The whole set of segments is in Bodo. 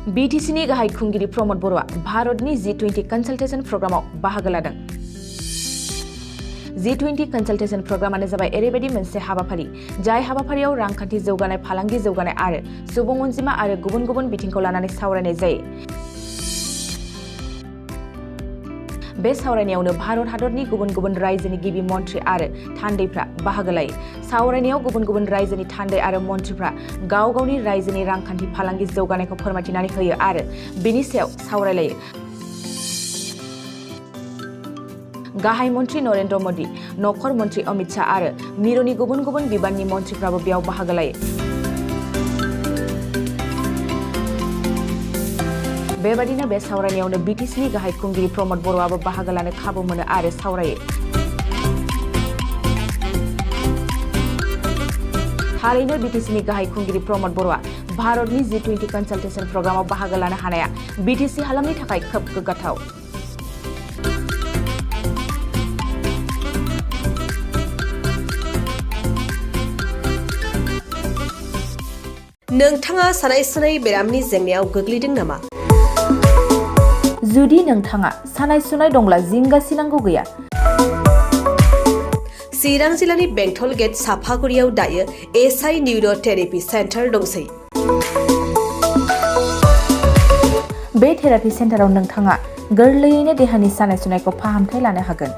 BTC नि गाहाय खुंगिरि प्रमद बर'आ भारतनि G20 consultation प्रग्रामाव बाहागो लादों। G20 consultation प्रग्रामानो जाबाय ओरैबायदि मोनसे हाबाफारि जाय हाबाफारियाव रांखान्थि जौगानाय, फालांगि जौगानाय आरो सुबुं अनजिमा आरो गुबुन गुबुन बिथिंखौ लानानै सावरायनाय जायो। बे सावरायनायावनो भारत हादरनि गुबुन गुबुन रायजोनि गिबि मन्थ्रि आरो थान्दैफ्रा बाहागो लायो। सावरायनायाव गुबुन गुबुन रायजोनि थान्दै आरो मन्थ्रिफ्रा गाव गावनि रायजोनि रांखान्थि फालांगि जौगानायखौ फोरमायथिनानै होयो आरो बेनि सायाव सावरायलायो। गाहाय मन्थ्रि नरेन्द्र मोदी, नखर मन्थ्रि अमित शाह आरो मिरुनि गुबुन गुबुन बिबाननि मन्थ्रिफ्राबो बेयाव बाहागो लायो। बेबादिनो बे सावरायनायावनो BTC नि गाहाय खुंगिरि प्रमद बर'आबो बाहागो लानो खाबु मोनो आरो सावरायो। थारैनो BTC नि गाहाय खुंगिरि प्रमद बर'आ भारतनि G20 consultation प्रग्रामाव बाहागो लानो हानाया BTC हालामनि थाखाय खोब गोग्गाथाव। नोंथाङा सानाय सुनाय बेरामनि जेंनायाव गोग्लैदों नामा? जुदि नोंथाङा सानाय सुनाय दंब्ला जिंगासिनांगौ गैया। चिरां जिल्लानि बेंटल गेट साफागुरियाव दायो SI निउर'थेरापि सेन्टार दंसै। बे थेरापि सेन्टाराव नोंथाङा गोरलैयैनो देहानि सानाय सुनायखौ फाहामथाय लानो हागोन।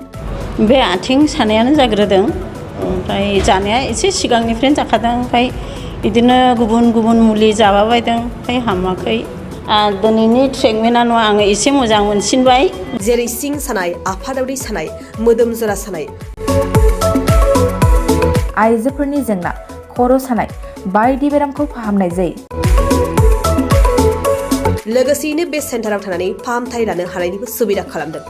बे आथिं सानायानो जाग्रोदों, ओमफ्राय जानाया एसे सिगांनिफ्रायनो जाखादों, ओमफ्राय बिदिनो गुबुन गुबुन मुलि जाबाबायदों, ओमफ्राय हामाखै। दिनैनि ट्रिटमेन्टआनो आङो एसे मोजां मोनसिनबाय। जेरै सिं सानाय, आफादावरि सानाय, मोदोम जरा सानाय, आइजोफोरनि जेंना, खर' सानाय बायदि बेरामखौ फाहामनाय जायो। लोगोसेयैनो बे सेन्टाराव थानानै फाहामथाय लानो हानायनिबो सुबिदा खालामदों।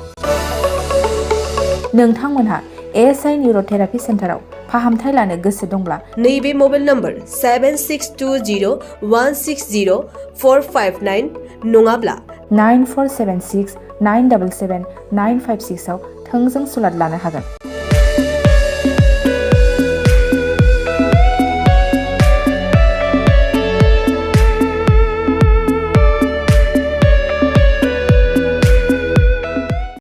नोंथांमोनहा SI निउर'थेरापि सेन्टाराव फाहामथाय लानो गोसो दंब्ला नैबे मबाइल नम्बर 7620160459 नङाब्ला 9476977956 आव थोंजों सुलाद लानो हागोन।